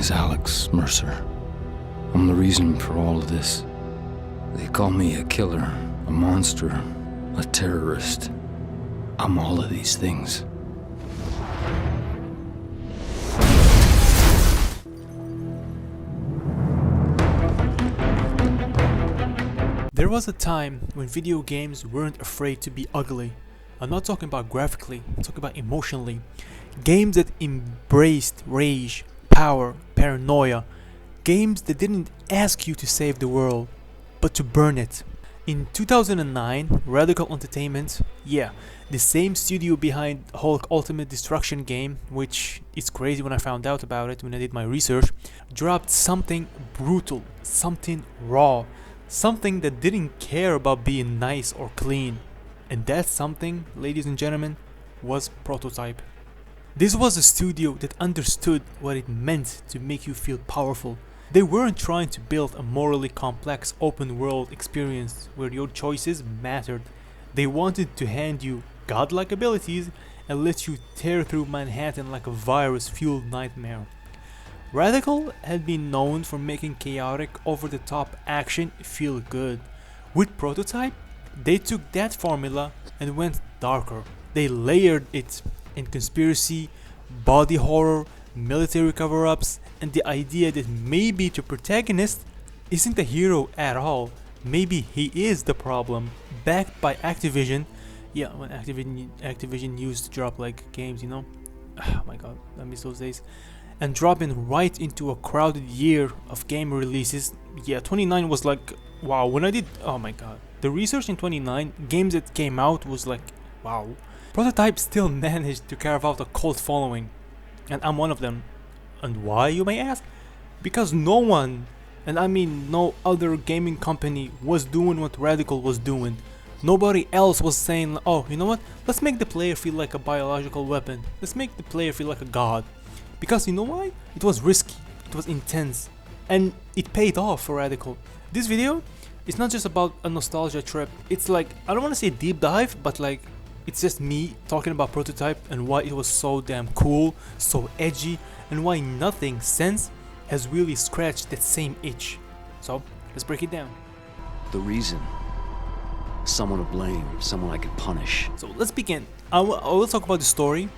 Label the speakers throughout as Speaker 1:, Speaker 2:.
Speaker 1: is Alex Mercer. I'm the reason for all of this. They call me a killer, a monster, a terrorist. I'm all of these things.
Speaker 2: There was a time when video games weren't afraid to be ugly. I'm not talking about graphically, I'm talking about emotionally. Games that embraced rage, power, paranoia. Games that didn't ask you to save the world, but to burn it. In 2009, Radical Entertainment, the same studio behind Hulk Ultimate Destruction game, which is crazy when I found out about it when I did my research, dropped something brutal, something raw, something that didn't care about being nice or clean. And that something, ladies and gentlemen, was Prototype. This was a studio that understood what it meant to make you feel powerful. They weren't trying to build a morally complex open world experience where your choices mattered. They wanted to hand you godlike abilities and let you tear through Manhattan like a virus-fueled nightmare. Radical had been known for making chaotic, over-the-top action feel good. With Prototype, they took that formula and went darker. They layered it in conspiracy, body horror, military cover-ups, and the idea that maybe the protagonist isn't a hero at all. Maybe he is the problem. Backed by Activision, when Activision used to drop like games, Oh my god, I miss those days. And dropping right into a crowded year of game releases. 29 was like, wow, when I did, oh my god. The research in 29, games that came out was like, wow. Prototype still managed to carve out a cult following. And I'm one of them. And why, you may ask? Because no one, and I mean no other gaming company, was doing what Radical was doing. Nobody else was saying, oh, you know what? Let's make the player feel like a biological weapon. Let's make the player feel like a god. Because you know why? It was risky, it was intense, and it paid off for Radical. This video, it's not just about a nostalgia trip. It's like, I don't want to say deep dive, but like, it's just me talking about Prototype and why it was so damn cool, so edgy, and why nothing since has really scratched that same itch. So, let's break it down.
Speaker 3: The reason. Someone to blame, someone I could punish.
Speaker 2: So let's begin. I will talk about the story.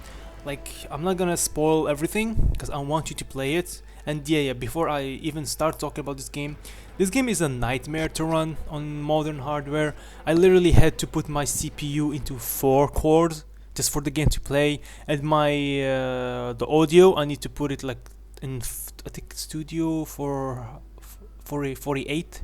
Speaker 2: Like, I'm not gonna spoil everything because I want you to play it. And before I even start talking about this game is a nightmare to run on modern hardware. I literally had to put my CPU into 4 cores just for the game to play, and my the audio I need to put it like in I think studio for 48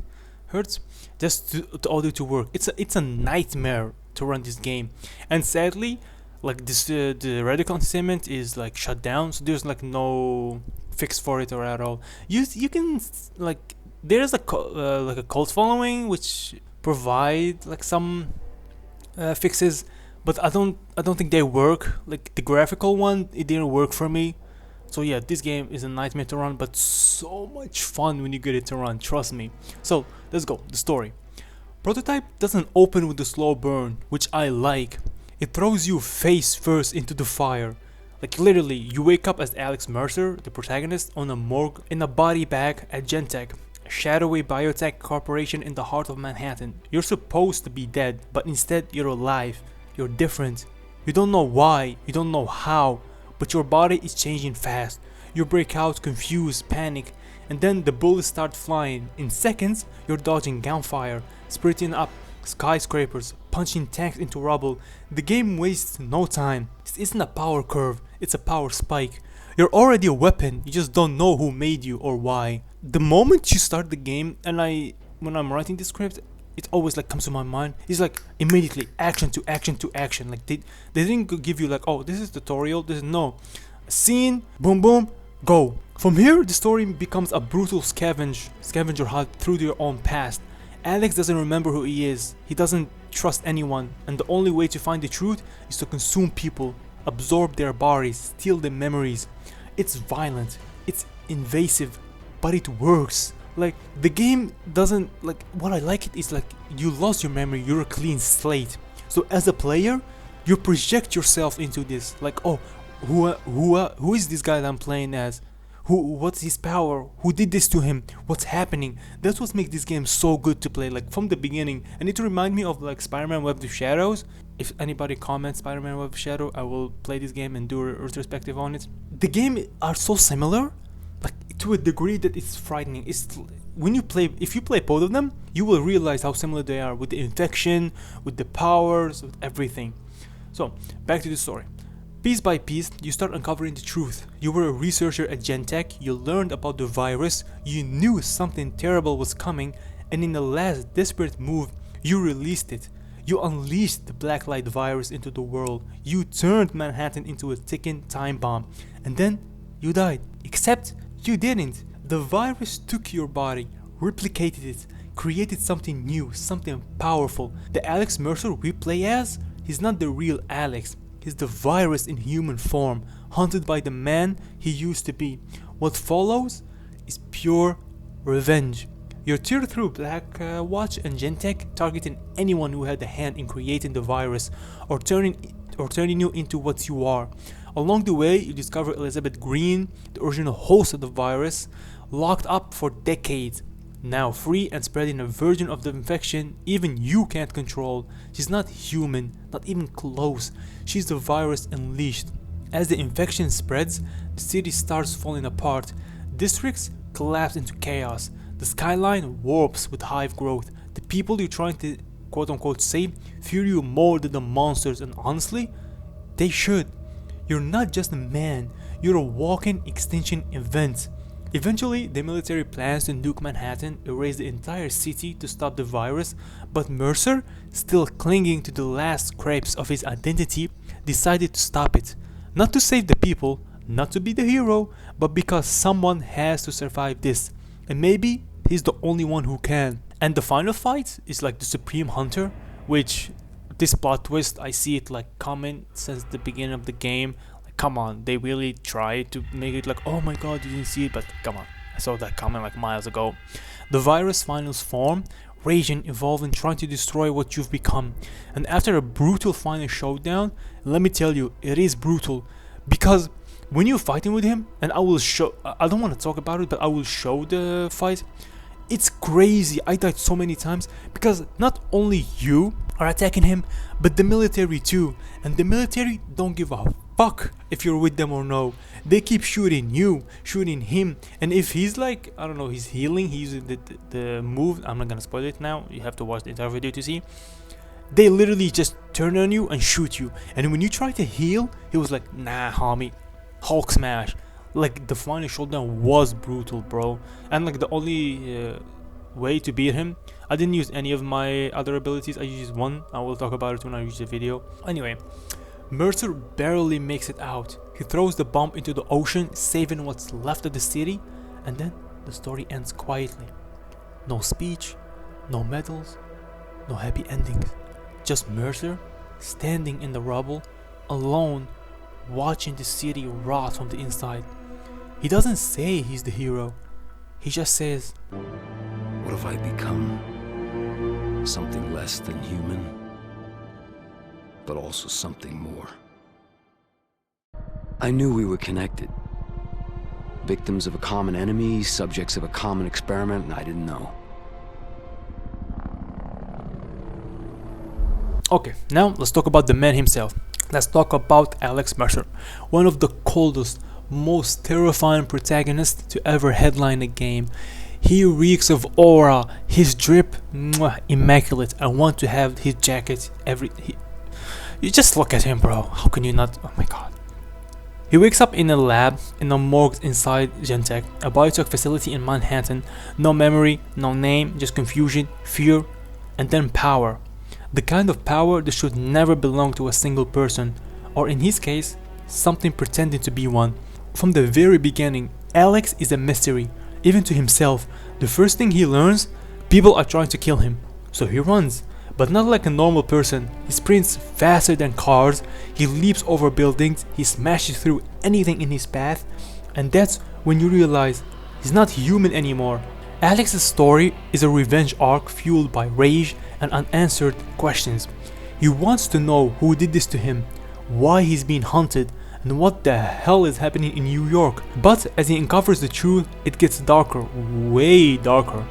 Speaker 2: hertz just to the audio to work. It's a nightmare to run this game, and sadly, like this the Radical Entertainment is like shut down, so there's like no fix for it or at all. You can like there's a like a cult following which provide like some fixes, but I don't think they work. Like the graphical one, it didn't work for me. So this game is a nightmare to run, but so much fun when you get it to run, trust me. So let's go, the story. Prototype doesn't open with a slow burn, which I like. It throws you face first into the fire. Like literally, you wake up as Alex Mercer, the protagonist, on a morgue in a body bag at Genentech, a shadowy biotech corporation in the heart of Manhattan. You're supposed to be dead, but instead you're alive. You're different. You don't know why, you don't know how, but your body is changing fast. You break out confused, panic, and then the bullets start flying. In seconds, you're dodging gunfire, sprinting up skyscrapers, punching tanks into rubble. The game wastes no time. This isn't a power curve, it's a power spike. You're already a weapon, you just don't know who made you or why. The moment you start the game, and when I'm writing the script, it always like comes to my mind, it's like immediately action to action to action. Like they didn't give you like, oh, this is tutorial, this is no. Scene, boom boom, go. From here, the story becomes a brutal scavenger hunt through your own past. Alex doesn't remember who he is, he doesn't trust anyone, and the only way to find the truth is to consume people, absorb their bodies, steal their memories. It's violent, it's invasive, but it works. Like, the game doesn't, like, what I like it is like, you lost your memory, you're a clean slate. So as a player, you project yourself into this, like, oh, who is this guy that I'm playing as? what's his power, who did this to him, what's happening. That's what makes this game so good to play, like from the beginning. And it remind me of like Spider-Man Web of Shadows. If anybody comments Spider-Man Web of Shadow, I will play this game and do a retrospective on it. The game are so similar, like to a degree that it's frightening. It's when you play, if you play both of them, you will realize how similar they are with the infection, with the powers, with everything. So back to the story. Piece by piece, you start uncovering the truth. You were a researcher at Genentech, you learned about the virus, you knew something terrible was coming, and in the last desperate move, you released it. You unleashed the Blacklight virus into the world. You turned Manhattan into a ticking time bomb. And then, you died. Except, you didn't. The virus took your body, replicated it, created something new, something powerful. The Alex Mercer we play as, he's not the real Alex. He's the virus in human form, haunted by the man he used to be. What follows is pure revenge. You're teared through Black Watch and Genentech, targeting anyone who had a hand in creating the virus or turning you into what you are. Along the way, you discover Elizabeth Green, the original host of the virus, locked up for decades. Now free and spreading a version of the infection even you can't control. She's not human, not even close. She's the virus unleashed. As the infection spreads, the city starts falling apart. Districts collapse into chaos. The skyline warps with hive growth. The people you're trying to quote-unquote save fear you more than the monsters, and honestly, they should. You're not just a man, you're a walking extinction event. Eventually, the military plans to nuke Manhattan, erase the entire city to stop the virus, but Mercer, still clinging to the last scraps of his identity, decided to stop it. Not to save the people, not to be the hero, but because someone has to survive this. And maybe he's the only one who can. And the final fight is like the Supreme Hunter, which this plot twist, I see it like coming since the beginning of the game. Come on, they really tried to make it like, oh my god, you didn't see it, but come on, I saw that coming like miles ago. The virus finals form, raging, evolving, trying to destroy what you've become. And after a brutal final showdown, let me tell you, it is brutal. Because when you're fighting with him, and I don't want to talk about it, but I will show the fight. It's crazy. I died so many times because not only you are attacking him, but the military too. And the military don't give a fuck if you're with them or no. They keep shooting you, shooting him, and if he's like, I don't know, he's healing, he's using the move, I'm not gonna spoil it now, you have to watch the entire video to see. They literally just turn on you and shoot you, and when you try to heal, he was like, nah homie, Hulk smash. Like the final showdown was brutal, bro. And like the only way to beat him, I didn't use any of my other abilities, I used one. I will talk about it when I use the video. Anyway, Mercer barely makes it out. He throws the bomb into the ocean, saving what's left of the city, and then the story ends quietly. No speech, no medals, no happy endings. Just Mercer standing in the rubble, alone, watching the city rot from the inside. He doesn't say he's the hero. He just says,
Speaker 3: What have I become? Something less than human, but also something more. I knew we were connected. Victims of a common enemy, subjects of a common experiment, and I didn't know.
Speaker 2: okay, now let's talk about the man himself. Let's talk about Alex Mercer, one of the coldest, most terrifying protagonists to ever headline a game. He reeks of aura, his drip, immaculate. I want to have his jacket you just look at him, bro. How can you not? Oh my god. He wakes up in a lab in a morgue inside Genentech, a biotech facility in Manhattan. No memory, no name, just confusion, fear, and then power. The kind of power that should never belong to a single person, or in his case, something pretending to be one. From the very beginning, Alex is a mystery, even to himself. The first thing he learns, people are trying to kill him, so he runs. But not like a normal person. He sprints faster than cars, he leaps over buildings, he smashes through anything in his path, and that's when you realize he's not human anymore. Alex's story is a revenge arc fueled by rage and unanswered questions. He wants to know who did this to him, why he's being hunted, and what the hell is happening in New York. But as he uncovers the truth, it gets darker, way darker.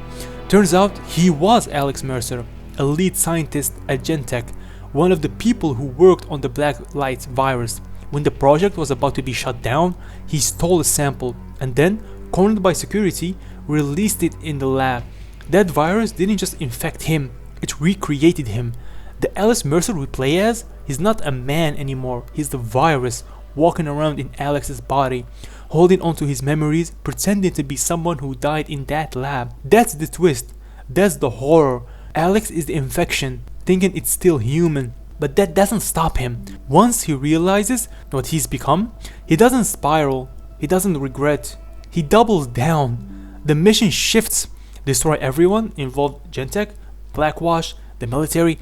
Speaker 2: Turns out he was Alex Mercer, a lead scientist at Genentech, one of the people who worked on the Black Light virus. When the project was about to be shut down, he stole a sample and then, cornered by security, released it in the lab. That virus didn't just infect him, it recreated him. The Alex Mercer we play as, he's not a man anymore, he's the virus walking around in Alex's body, holding onto his memories, pretending to be someone who died in that lab. That's the twist, that's the horror. Alex is the infection, thinking it's still human, but that doesn't stop him. Once he realizes what he's become, he doesn't spiral, he doesn't regret, he doubles down. The mission shifts, destroy everyone involved, Genentech, Blackwash, the military,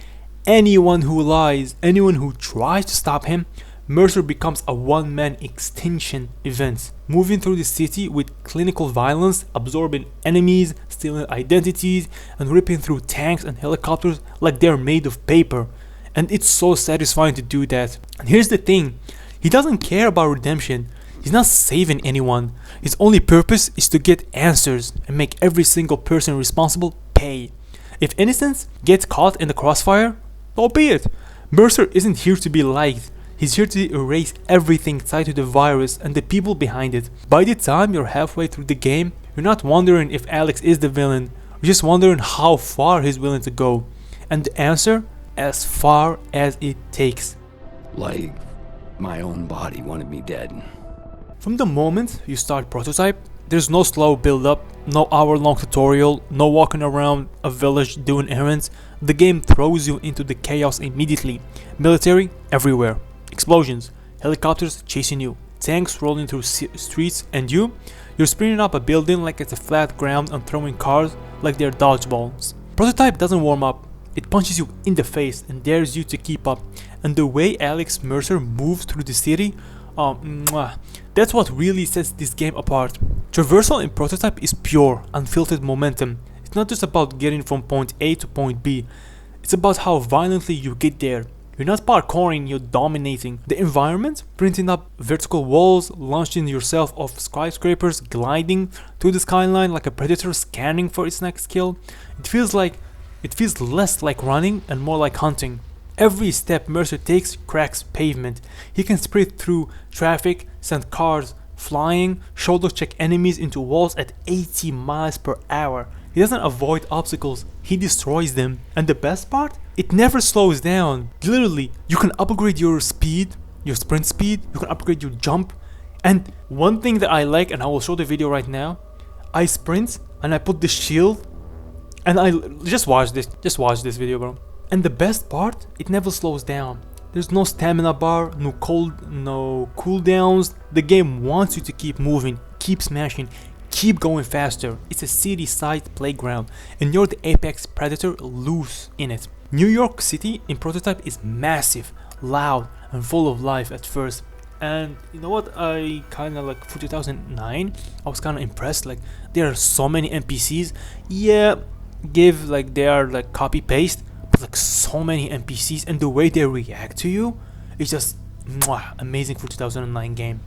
Speaker 2: anyone who lies, anyone who tries to stop him. Mercer becomes a one-man extinction event, moving through the city with clinical violence, absorbing enemies, stealing identities, and ripping through tanks and helicopters like they're made of paper. And it's so satisfying to do that. And here's the thing, he doesn't care about redemption. He's not saving anyone. His only purpose is to get answers and make every single person responsible pay. If innocence gets caught in the crossfire, so be it. Mercer isn't here to be liked. He's here to erase everything tied to the virus and the people behind it. By the time you're halfway through the game, you're not wondering if Alex is the villain. You're just wondering how far he's willing to go. And the answer, as far as it takes.
Speaker 3: Like my own body wanted me dead.
Speaker 2: From the moment you start Prototype, there's no slow build up, no hour-long tutorial, no walking around a village doing errands. The game throws you into the chaos immediately. Military everywhere, explosions, helicopters chasing you, tanks rolling through streets, and you're sprinting up a building like it's a flat ground and throwing cars like they're dodgeballs. Prototype doesn't warm up, it punches you in the face and dares you to keep up. And the way Alex Mercer moves through the city, that's what really sets this game apart. Traversal in Prototype is pure, unfiltered momentum. It's not just about getting from point A to point B, it's about how violently you get there. You're not parkouring, you're dominating. The environment, printing up vertical walls, launching yourself off skyscrapers, gliding through the skyline like a predator scanning for its next kill. It feels less like running and more like hunting. Every step Mercer takes cracks pavement. He can sprint through traffic, send cars flying, shoulder check enemies into walls at 80 miles per hour. He doesn't avoid obstacles, he destroys them. And the best part? It never slows down. Literally, you can upgrade your speed, your sprint speed, you can upgrade your jump. And one thing that I like, and I will show the video right now, I sprint and I put the shield and I just watch this video, bro. And the best part, it never slows down. There's no stamina bar, no cooldowns. The game wants you to keep moving, keep smashing, keep going faster. It's a city-sized playground, and you're the apex predator loose in it. New York City in Prototype is massive, loud, and full of life at first. And you know what, I kinda like, for 2009, I was kinda impressed. Like, there are so many NPCs. Yeah, they are like copy-paste, like so many NPCs, and the way they react to you is just amazing for 2009 game.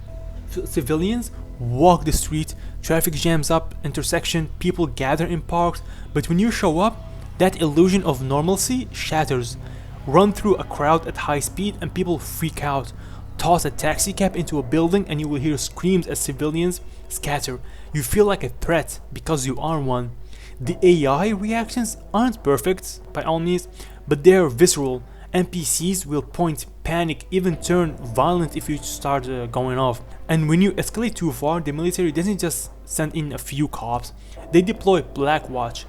Speaker 2: Civilians walk the street, traffic jams up, intersection, people gather in parks, but when you show up, that illusion of normalcy shatters. Run through a crowd at high speed and people freak out. Toss a taxi cab into a building and you will hear screams as civilians scatter. You feel like a threat because you are one. The AI reactions aren't perfect, by all means, but they are visceral. NPCs will point, panic, even turn violent if you start going off. And when you escalate too far, the military doesn't just send in a few cops, they deploy Blackwatch.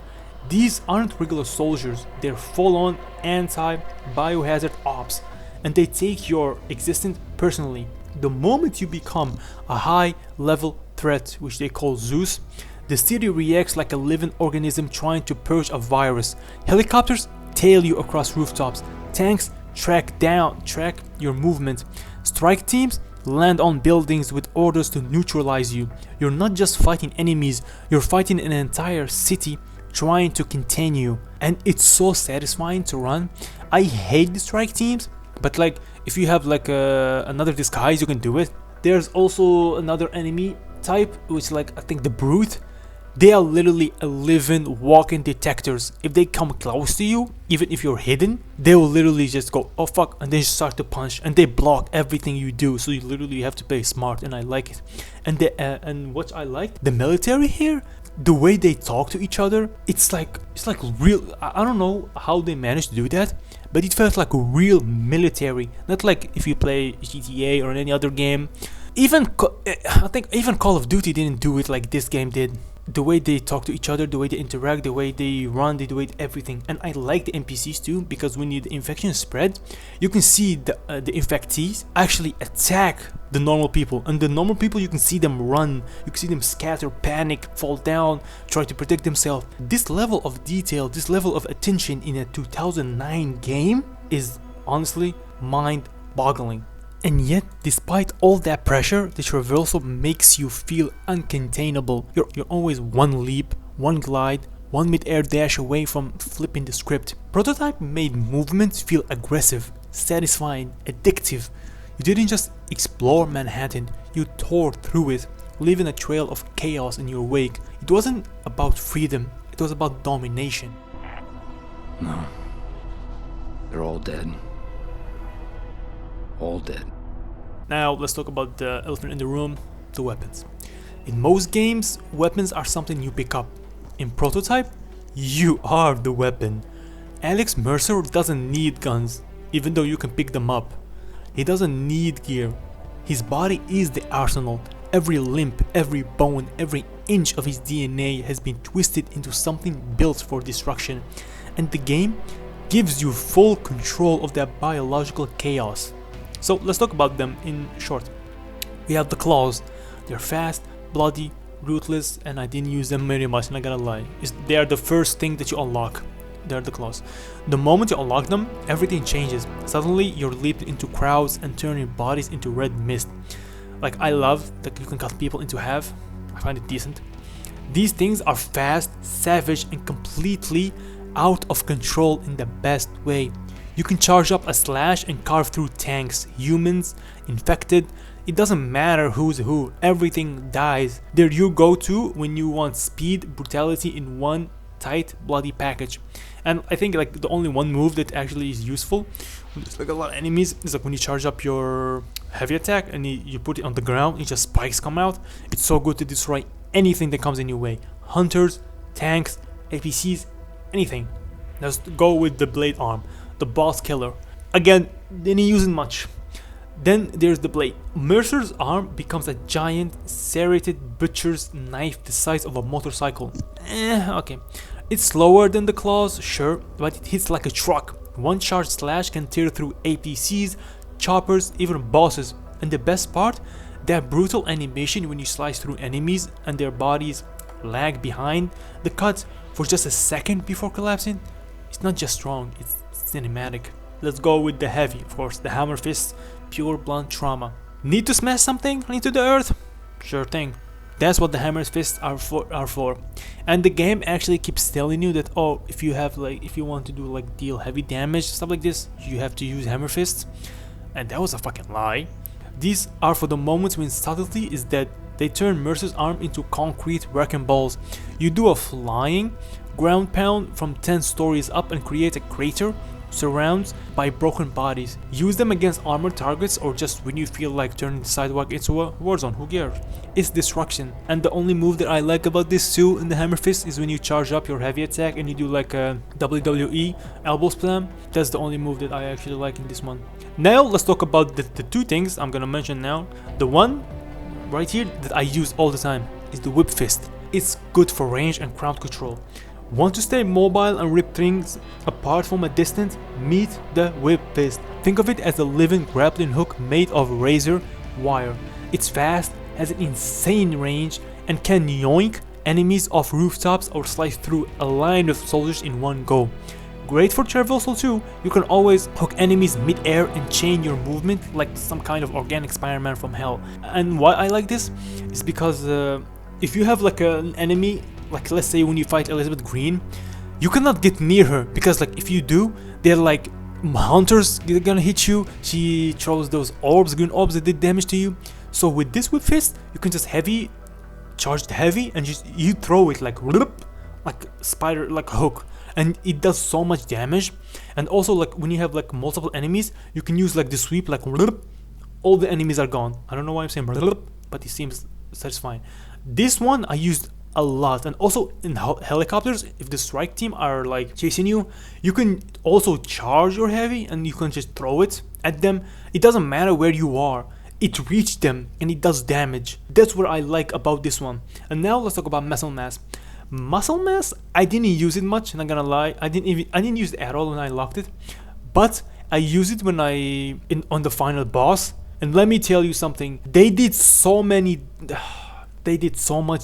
Speaker 2: These aren't regular soldiers, they're full-on anti-biohazard ops, and they take your existence personally. The moment you become a high-level threat, which they call Zeus, the city reacts like a living organism trying to purge a virus. Helicopters tail you across rooftops. Tanks track your movement. Strike teams land on buildings with orders to neutralize you. You're not just fighting enemies, you're fighting an entire city trying to contain you. And it's so satisfying to run. I hate the strike teams, but like if you have like another disguise, you can do it. There's also another enemy type, which like I think the brute. They are literally a living walking detectors. If they come close to you, even if you're hidden, they will literally just go, oh fuck, and then start to punch, and they block everything you do. So you literally have to play smart, and I like it. And what I like, the military here, the way they talk to each other, it's like real. I don't know how they managed to do that, but it felt like a real military, not like if you play GTA or any other game. I think even Call of Duty didn't do it like this game did. The way they talk to each other, the way they interact, the way they run, the way everything. And I like the NPCs too, because when the infection spread, you can see the infectees actually attack the normal people. And the normal people, you can see them run, you can see them scatter, panic, fall down, try to protect themselves. This level of detail, this level of attention in a 2009 game is honestly mind-boggling. And yet, despite all that pressure, the traversal makes you feel uncontainable. You're always one leap, one glide, one mid-air dash away from flipping the script. Prototype made movements feel aggressive, satisfying, addictive. You didn't just explore Manhattan, you tore through it, leaving a trail of chaos in your wake. It wasn't about freedom, it was about domination.
Speaker 3: No. They're all dead. All dead.
Speaker 2: Now let's talk about the elephant in the room, the weapons. In most games, weapons are something you pick up. In Prototype, you are the weapon. Alex Mercer doesn't need guns, even though you can pick them up. He doesn't need gear. His body is the arsenal. Every limb, every bone, every inch of his DNA has been twisted into something built for destruction. And the game gives you full control of that biological chaos. So let's talk about them in short. We have the claws. They're fast, bloody, ruthless, and I didn't use them very much, not gonna lie. They are the first thing that you unlock. They're the claws. The moment you unlock them, everything changes. Suddenly you're leaping into crowds and turning bodies into red mist. Like, I love that you can cut people into half. I find it decent. These things are fast, savage, and completely out of control in the best way. You can charge up a slash and carve through tanks, humans, infected. It doesn't matter who's who, everything dies. They're your go-to when you want speed, brutality in one tight, bloody package. And I think like the only one move that actually is useful, when there's like a lot of enemies, is like when you charge up your heavy attack and you put it on the ground, and just spikes come out. It's so good to destroy anything that comes in your way. Hunters, tanks, APCs, anything. Just go with the blade arm. The boss killer. Again, didn't use it much. Then there's the blade. Mercer's arm becomes a giant serrated butcher's knife the size of a motorcycle. Okay. It's slower than the claws, sure, but it hits like a truck. One charge slash can tear through APCs, choppers, even bosses. And the best part, that brutal animation when you slice through enemies and their bodies lag behind the cuts for just a second before collapsing. It's not just strong, it's cinematic. Let's go with the heavy, of course, the hammer fist, pure blunt trauma. Need to smash something into the earth? Sure thing. That's what the hammer fists are for. And the game actually keeps telling you that, oh, if you want to do like deal heavy damage, stuff like this, you have to use hammer fists. And that was a fucking lie. These are for the moments when subtlety is dead. They turn Mercer's arm into concrete wrecking balls. You do a flying ground pound from 10 stories up and create a crater surrounded by broken bodies. Use them against armored targets or just when you feel like turning the sidewalk into a war zone, who cares? It's destruction. And the only move that I like about this too in the hammer fist is when you charge up your heavy attack and you do like a WWE elbow slam. That's the only move that I actually like in this one. Now let's talk about the two things I'm gonna mention now. The one right here that I use all the time is the whip fist. It's good for range and crowd control. Want to stay mobile and rip things apart from a distance? Meet the whip fist. Think of it as a living grappling hook made of razor wire. It's fast, has an insane range, and can yoink enemies off rooftops or slice through a line of soldiers in one go. Great for traversal too. You can always hook enemies mid-air and chain your movement like some kind of organic Spider-Man from hell. And why I like this is because if you have like an enemy, like let's say when you fight Elizabeth Green, you cannot get near her because like if you do, they're like hunters, they're gonna hit you. She throws those orbs, green orbs that did damage to you. So with this whip fist, you can just charge the heavy, and just you throw it like spider, like a hook, and it does so much damage. And also, like when you have like multiple enemies, you can use like the sweep, like all the enemies are gone. I don't know why I'm saying but it seems satisfying. This one I used a lot. And also in helicopters, if the strike team are like chasing you, you can also charge your heavy and you can just throw it at them. It doesn't matter where you are, it reaches them and it does damage. That's what I like about this one. And now let's talk about muscle mass. Muscle mass, I didn't use it much, not gonna lie. I didn't use it at all when I locked it, but I used it when on the final boss. And let me tell you something, they did so much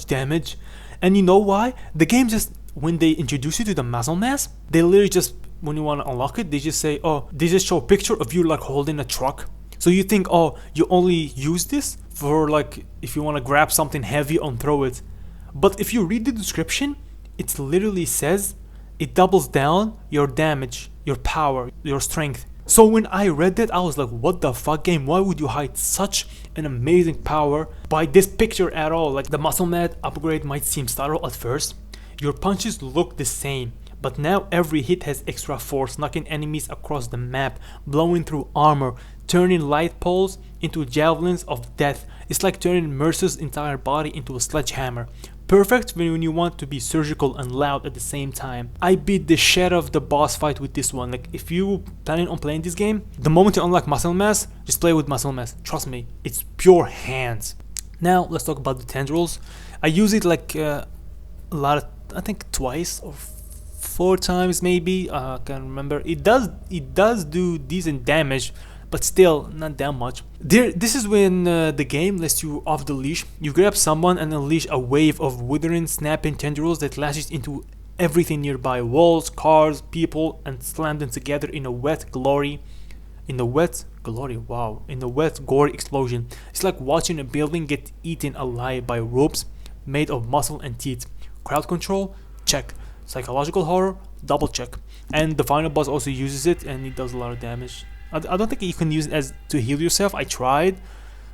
Speaker 2: damage. And you know why? The game just, when they introduce you to the muscle mass, they literally just, when you want to unlock it, they just say, oh, they just show a picture of you like holding a truck. So you think, oh, you only use this for like if you want to grab something heavy and throw it. But if you read the description, it literally says it doubles down your damage, your power, your strength. So when I read that, I was like, what the fuck, game? Why would you hide such an amazing power by this picture at all? Like the muscle mat upgrade might seem subtle at first. Your punches look the same, but now every hit has extra force, knocking enemies across the map, blowing through armor, turning light poles into javelins of death. It's like turning Mercer's entire body into a sledgehammer. Perfect when you want to be surgical and loud at the same time. I beat the shit out of the boss fight with this one. Like if you planning on playing this game, the moment you unlock muscle mass, just play with muscle mass. Trust me, it's pure hands. Now let's talk about the tendrils. I use it like a lot of, I think twice or 4 times maybe. I can't remember. It does do decent damage, but still not that much. This is when the game lets you off the leash. You grab someone and unleash a wave of withering, snapping tendrils that lashes into everything nearby, walls, cars, people, and slam them together in a wet, gory explosion. It's like watching a building get eaten alive by ropes made of muscle and teeth. Crowd control, check. Psychological horror, double check. And the final boss also uses it, and it does a lot of damage. I don't think you can use it as to heal yourself. I tried,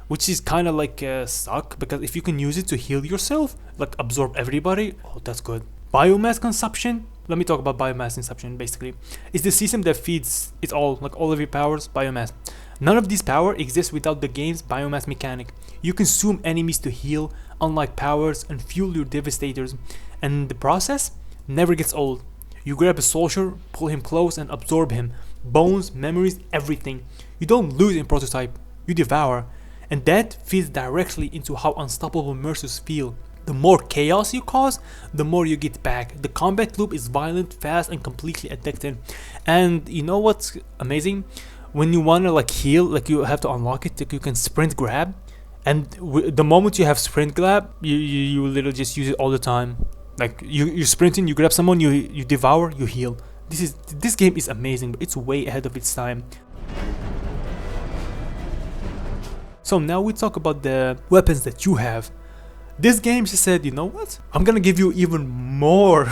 Speaker 2: which is kind of like suck, because if you can use it to heal yourself, like absorb everybody, oh, that's good. Biomass consumption. Let me talk about biomass consumption. Basically, it's the system that feeds it all, like all of your powers, biomass. None of this power exists without the game's biomass mechanic. You consume enemies to heal, unlike powers, and fuel your devastators, and the process never gets old. You grab a soldier, pull him close, and absorb him. Bones, memories, everything. You don't lose in Prototype, you devour. And that feeds directly into how unstoppable Mercers feel. The more chaos you cause, the more you get back. The combat loop is violent, fast, and completely addictive. And you know what's amazing? When you wanna like heal, like you have to unlock it, like you can sprint grab. And the moment you have sprint grab, you literally just use it all the time. Like you're sprinting, you grab someone, you devour, you heal. This game is amazing, but it's way ahead of its time. So now we talk about the weapons that you have. This game just said, you know what? I'm gonna give you even more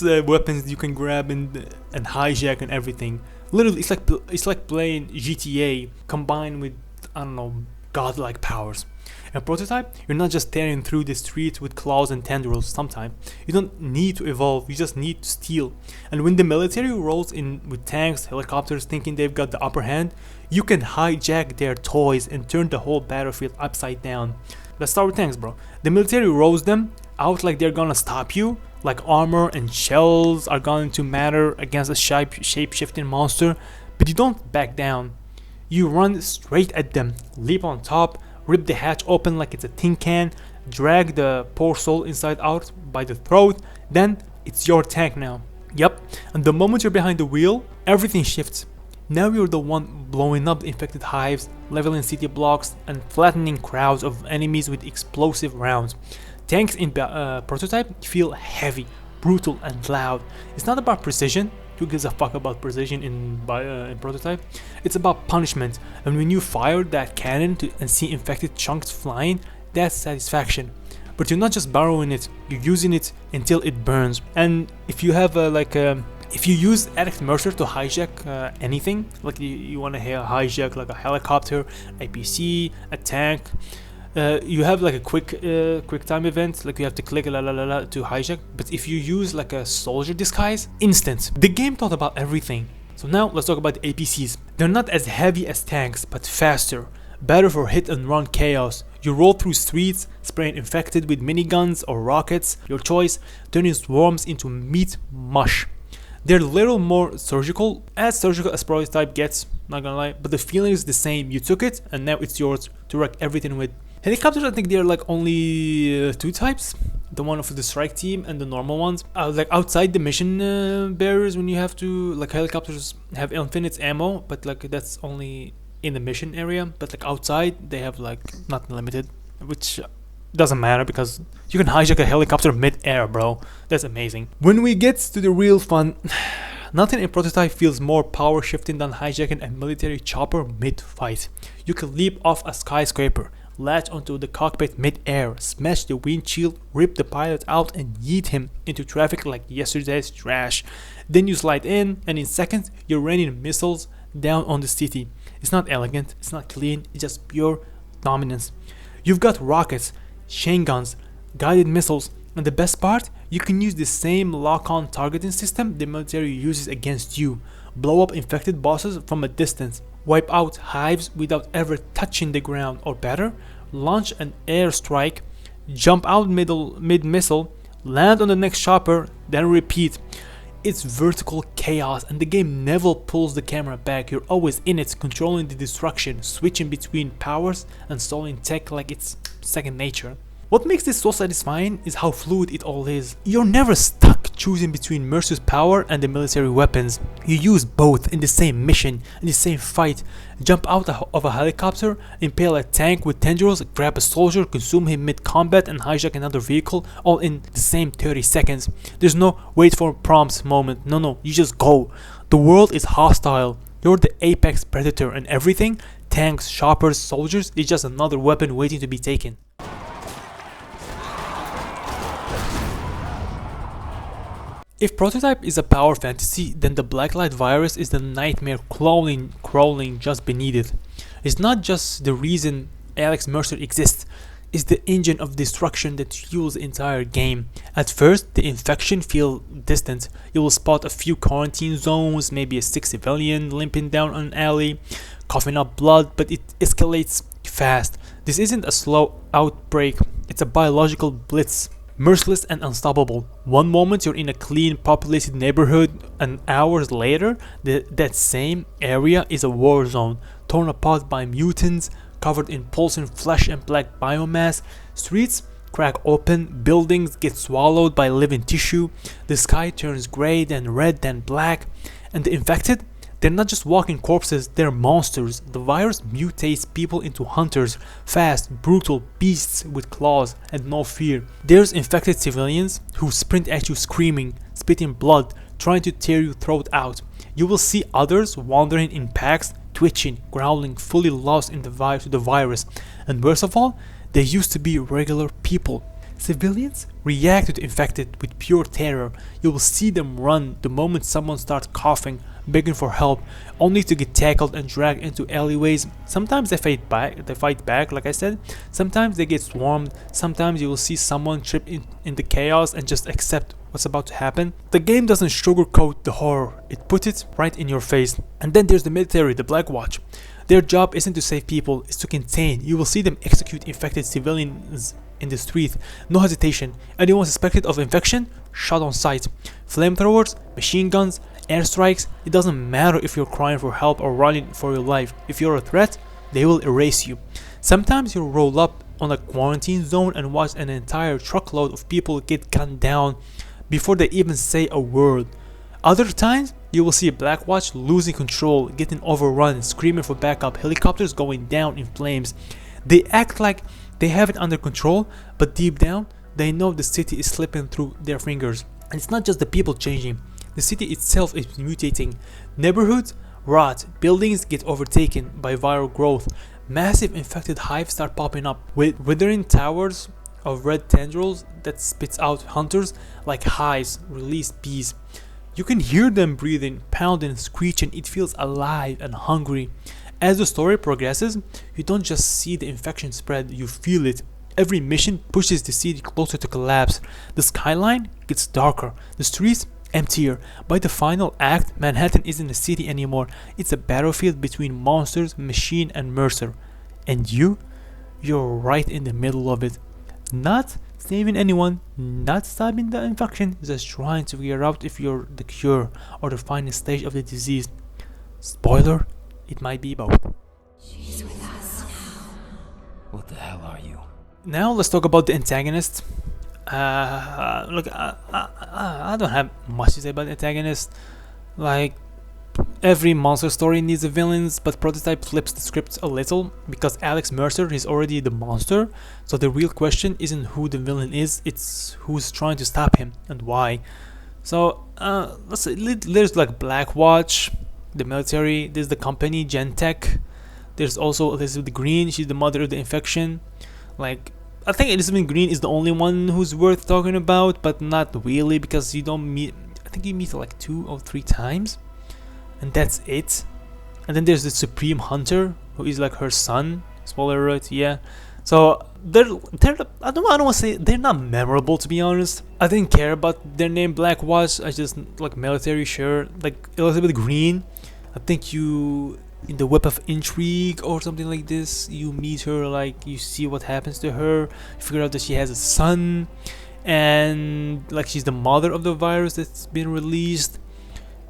Speaker 2: weapons you can grab and hijack and everything. Literally, it's like playing GTA combined with, I don't know, godlike powers. In Prototype, you're not just tearing through the streets with claws and tendrils. Sometimes you don't need to evolve, you just need to steal. And when the military rolls in with tanks, helicopters, thinking they've got the upper hand, you can hijack their toys and turn the whole battlefield upside down. Let's start with tanks, bro. The military rolls them out like they're gonna stop you, like armor and shells are going to matter against a shape-shifting monster, but you don't back down. You run straight at them, leap on top, rip the hatch open like it's a tin can, drag the poor soul inside out by the throat, then it's your tank now. Yep, and the moment you're behind the wheel, everything shifts. Now you're the one blowing up the infected hives, leveling city blocks, and flattening crowds of enemies with explosive rounds. Tanks in Prototype feel heavy, brutal, and loud. It's not about precision. Who gives a fuck about precision in Prototype? It's about punishment, and when you fire that cannon and see infected chunks flying, that's satisfaction. But you're not just borrowing it, you're using it until it burns. And if you have a If you use Alex Mercer to hijack anything, like you want to hijack like a helicopter, a PC, a tank, you have like a quick time event, like you have to click to hijack. But if you use like a soldier disguise, instant. The game thought about everything. So now let's talk about the APCs. They're not as heavy as tanks, but faster, better for hit and run chaos. You roll through streets, spraying infected with miniguns or rockets, your choice, turning swarms into meat mush. They're a little more surgical as prototype gets, not gonna lie, but the feeling is the same. You took it and now it's yours to wreck everything with. Helicopters, I think they're like only two types. The one for the strike team and the normal ones. Like outside the mission barriers, when you have to, like helicopters have infinite ammo, but like that's only in the mission area. But like outside, they have like not limited, which doesn't matter because you can hijack a helicopter mid-air, bro. That's amazing. When we get to the real fun, nothing in prototype feels more power shifting than hijacking a military chopper mid-fight. You can leap off a skyscraper, latch onto the cockpit mid-air, smash the windshield, rip the pilot out and yeet him into traffic like yesterday's trash. Then you slide in and in seconds you're raining missiles down on the city. It's not elegant, it's not clean, it's just pure dominance. You've got rockets, chain guns, guided missiles, and the best part, you can use the same lock-on targeting system the military uses against you. Blow up infected bosses from a distance, wipe out hives without ever touching the ground, or better, launch an airstrike, jump out mid-missile, land on the next chopper, then repeat. It's vertical chaos and the game never pulls the camera back. You're always in it, controlling the destruction, switching between powers and stalling tech like it's second nature. What makes this so satisfying is how fluid it all is. You're never stuck choosing between Mercer's power and the military weapons. You use both in the same mission, in the same fight. Jump out of a helicopter, impale a tank with tendrils, grab a soldier, consume him mid-combat and hijack another vehicle, all in the same 30 seconds. There's no wait for prompts moment, no, you just go. The world is hostile. You're the apex predator and everything, tanks, choppers, soldiers, is just another weapon waiting to be taken. If Prototype is a power fantasy, then the Blacklight virus is the nightmare crawling just beneath it. It's not just the reason Alex Mercer exists, it's the engine of destruction that fuels the entire game. At first, the infection feel distant. You will spot a few quarantine zones, maybe a sick civilian limping down an alley, coughing up blood, but it escalates fast. This isn't a slow outbreak, it's a biological blitz. Merciless and unstoppable. One moment you're in a clean, populated neighborhood, and hours later, that same area is a war zone, torn apart by mutants, covered in pulsing flesh and black biomass. Streets crack open, buildings get swallowed by living tissue, the sky turns grey, then red, then black, and the infected? They're not just walking corpses, they're monsters. The virus mutates people into hunters, fast, brutal beasts with claws and no fear. There's infected civilians who sprint at you screaming, spitting blood, trying to tear your throat out. You will see others wandering in packs, twitching, growling, fully lost in the virus. And worst of all, they used to be regular people. Civilians react to the infected with pure terror. You will see them run the moment someone starts coughing, begging for help, only to get tackled and dragged into alleyways. Sometimes they fight back, like I said. Sometimes they get swarmed. Sometimes you will see someone trip in the chaos and just accept what's about to happen. The game doesn't sugarcoat the horror, it puts it right in your face. And then there's the military, the Black Watch. Their job isn't to save people, it's to contain. You will see them execute infected civilians in the street, no hesitation. Anyone suspected of infection, shot on sight. Flamethrowers, machine guns, airstrikes, it doesn't matter if you're crying for help or running for your life. If you're a threat, they will erase you. Sometimes you'll roll up on a quarantine zone and watch an entire truckload of people get gunned down before they even say a word. Other times, you will see a Black Watch losing control, getting overrun, screaming for backup, helicopters going down in flames. They act like they have it under control, but deep down, they know the city is slipping through their fingers. And it's not just the people changing, the city itself is mutating. Neighborhoods rot, buildings get overtaken by viral growth, massive infected hives start popping up, with withering towers of red tendrils that spits out hunters like hives, release bees. You can hear them breathing, pounding, screeching. It feels alive and hungry. As the story progresses, you don't just see the infection spread, you feel it. Every mission pushes the city closer to collapse. The skyline gets darker, the streets emptier. By the final act, Manhattan isn't a city anymore. It's a battlefield between monsters, machine, and Mercer. And you're right in the middle of it. Not saving anyone, not stopping the infection, just trying to figure out if you're the cure or the final stage of the disease. Spoiler, it might be both.
Speaker 3: What the hell are you?
Speaker 2: Now let's talk about the antagonist. Look, I don't have much to say about the antagonist. Like, every monster story needs a villains, but Prototype flips the script a little because Alex Mercer is already the monster. So the real question isn't who the villain is, it's who's trying to stop him and why. So let's say there's like Black Watch, the military. There's the company Gentech. There's also Elizabeth Green. She's the mother of the infection. Like, I think Elizabeth Green is the only one who's worth talking about, but not really because you don't meet. I think you meet her like 2 or 3 times, and that's it. And then there's the Supreme Hunter, who is like her son. Spoiler alert, yeah. So they're I don't want to say they're not memorable, to be honest. I didn't care about their name Black Watch. I just like military, sure. Like Elizabeth Green, I think you in the Web of Intrigue or something like this, you meet her, like you see what happens to her, you figure out that she has a son, and like she's the mother of the virus that's been released.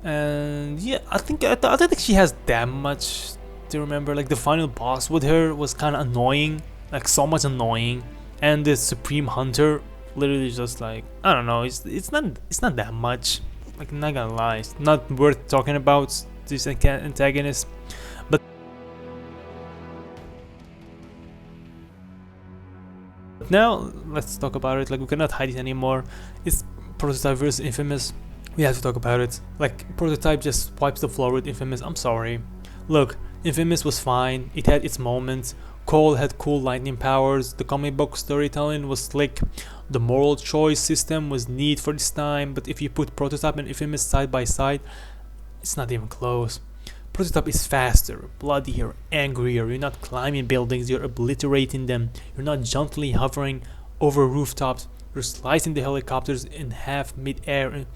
Speaker 2: And yeah, I don't think she has that much to remember. Like the final boss with her was kind of annoying, like so much annoying. And the Supreme Hunter literally just like, I don't know, it's not that much. Like, I'm not gonna lie, it's not worth talking about this antagonist. But now let's talk about it. Like, we cannot hide it anymore. It's Prototype versus Infamous. We have to talk about it. Like, Prototype just wipes the floor with Infamous. I'm sorry. Look, Infamous was fine. It had its moments. Cole had cool lightning powers. The comic book storytelling was slick. The moral choice system was neat for its time. But if you put Prototype and Infamous side by side, it's not even close. Prototype is faster, bloodier, angrier. You're not climbing buildings, you're obliterating them. You're not gently hovering over rooftops, you're slicing the helicopters in half mid-air.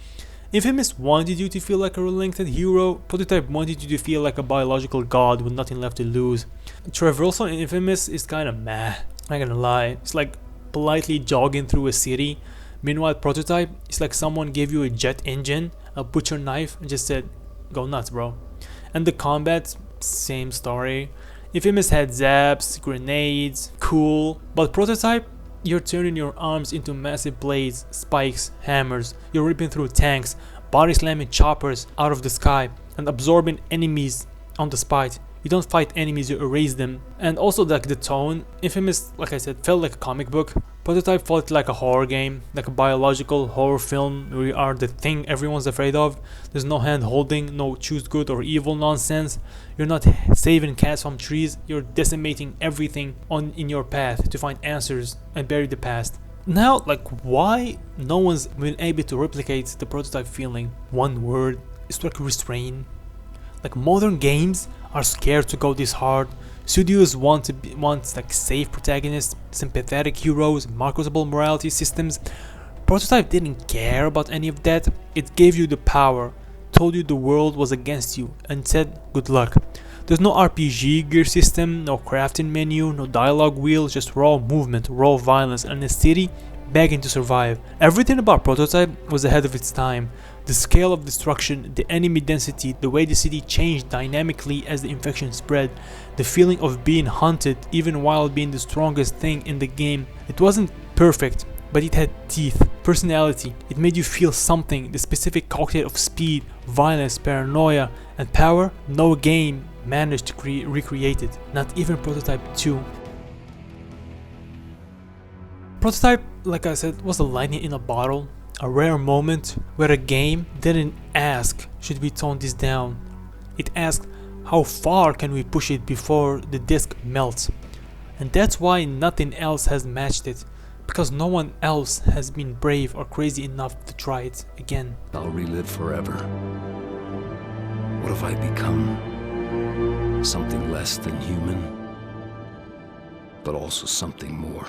Speaker 2: Infamous wanted you to feel like a relentless hero. Prototype wanted you to feel like a biological god with nothing left to lose. Traversal in Infamous is kinda meh, I'm not gonna lie. It's like politely jogging through a city. Meanwhile, Prototype is like someone gave you a jet engine, a butcher knife, and just said, go nuts, bro. And the combat, same story. Infamous had zaps, grenades, cool. But Prototype, you're turning your arms into massive blades, spikes, hammers. You're ripping through tanks, body slamming choppers out of the sky, and absorbing enemies on the spot. You don't fight enemies, you erase them. And also like the tone, Infamous, like I said, felt like a comic book. Prototype felt like a horror game, like a biological horror film where you are the thing everyone's afraid of. There's no hand holding, no choose good or evil nonsense. You're not saving cats from trees, you're decimating everything in your path to find answers and bury the past. Now, like, why no one's been able to replicate the Prototype feeling? One word, it's like restrain. Like, modern games are scared to go this hard. Studios want like safe protagonists, sympathetic heroes, marketable morality systems. Prototype didn't care about any of that. It gave you the power, told you the world was against you, and said good luck. There's no RPG gear system, no crafting menu, no dialogue wheel, just raw movement, raw violence, and a city begging to survive. Everything about Prototype was ahead of its time. The scale of destruction, the enemy density, the way the city changed dynamically as the infection spread, the feeling of being hunted even while being the strongest thing in the game. It wasn't perfect, but it had teeth, personality. It made you feel something, the specific cocktail of speed, violence, paranoia, and power. No game managed to recreate it, not even Prototype 2. Prototype, like I said, was a lightning in a bottle. A rare moment where a game didn't ask, should we tone this down? It asked, how far can we push it before the disc melts? And that's why nothing else has matched it. because no one else has been brave or crazy enough to try it again.
Speaker 3: I'll relive forever. What if I become something less than human, but also something more?